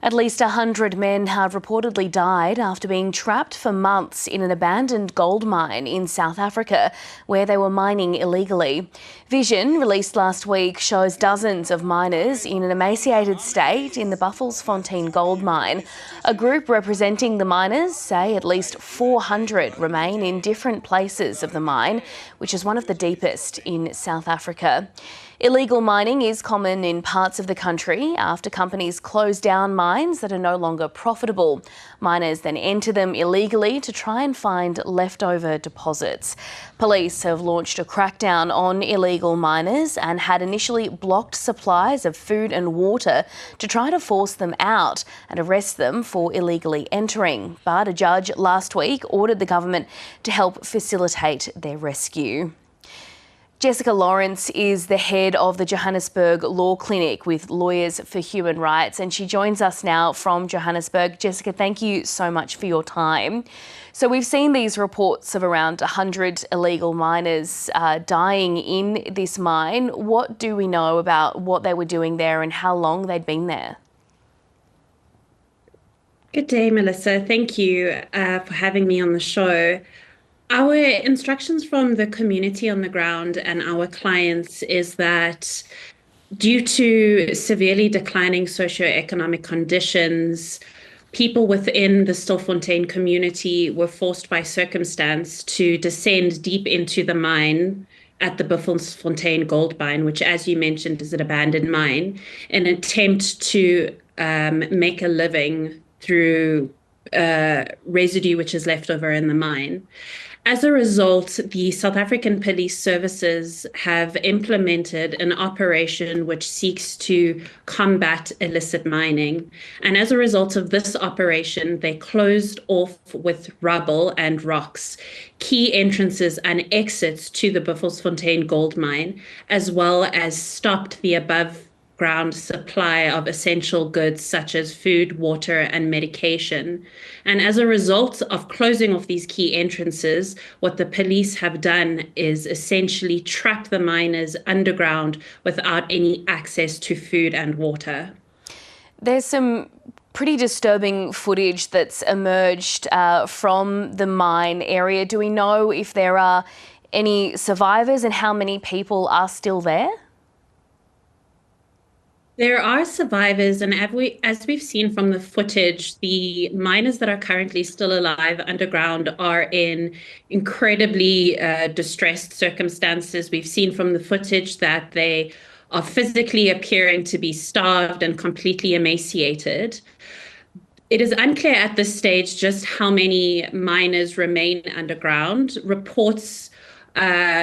At least 100 men have reportedly died after being trapped for months in an abandoned gold mine in South Africa, where they were mining illegally. Vision, released last week, shows dozens of miners in an emaciated state in the Buffelsfontein gold mine. A group representing the miners say at least 400 remain in different places of the mine, which is one of the deepest in South Africa. Illegal mining is common in parts of the country after companies close down mines that are no longer profitable. Miners then enter them illegally to try and find leftover deposits. Police have launched a crackdown on illegal miners and had initially blocked supplies of food and water to try to force them out and arrest them for illegally entering. But a judge last week ordered the government to help facilitate their rescue. Jessica Lawrence is the head of the Johannesburg Law Clinic with Lawyers for Human Rights, and she joins us now from Johannesburg. Jessica, thank you so much for your time. So we've seen these reports of around 100 illegal miners dying in this mine. What do we know about what they were doing there and how long they'd been there? Good day, Melissa. Thank you for having me on the show. Our instructions from the community on the ground and our clients is that due to severely declining socioeconomic conditions, people within the Stilfontein community were forced by circumstance to descend deep into the mine at the Buffelsfontein gold mine, which, as you mentioned, is an abandoned mine, in an attempt to make a living through residue which is left over in the mine. As a result, the South African Police Services have implemented an operation which seeks to combat illicit mining. And as a result of this operation, they closed off with rubble and rocks key entrances and exits to the Buffelsfontein gold mine, as well as stopped the above ground supply of essential goods such as food, water, and medication. And as a result of closing off these key entrances, what the police have done is essentially trap the miners underground without any access to food and water. There's some pretty disturbing footage that's emerged from the mine area. Do we know if there are any survivors and how many people are still there? There are survivors, and as we've seen from the footage, the miners that are currently still alive underground are in incredibly distressed circumstances. We've seen from the footage that they are physically appearing to be starved and completely emaciated. It is unclear at this stage just how many miners remain underground. Reports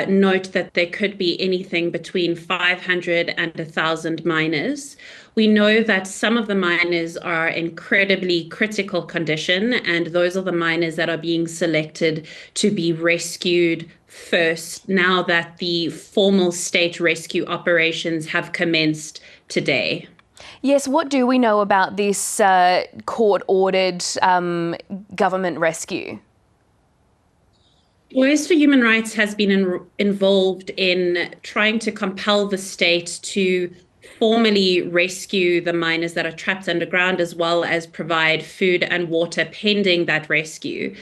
note that there could be anything between 500 and 1,000 miners. We know that some of the miners are in incredibly critical condition, and those are the miners that are being selected to be rescued first, now that the formal state rescue operations have commenced today. Yes, what do we know about this court-ordered government rescue? Lawyers for Human Rights has been involved in trying to compel the state to formally rescue the miners that are trapped underground, as well as provide food and water pending that rescue.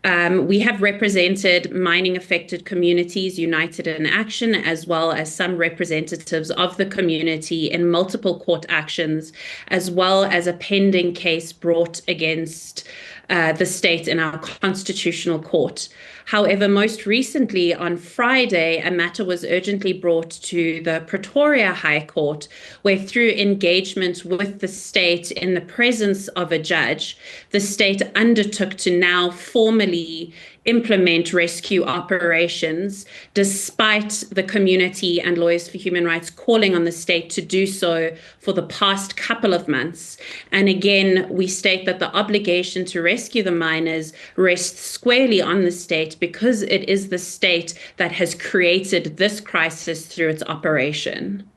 We have represented mining affected communities united in action, as well as some representatives of the community in multiple court actions, as well as a pending case brought against the state in our constitutional court. However, most recently on Friday, a matter was urgently brought to the Pretoria High Court, where through engagement with the state in the presence of a judge, the state undertook to now formally implement rescue operations, despite the community and Lawyers for Human Rights calling on the state to do so for the past couple of months. And again, we state that the obligation to rescue the miners rests squarely on the state, because it is the state that has created this crisis through its operation.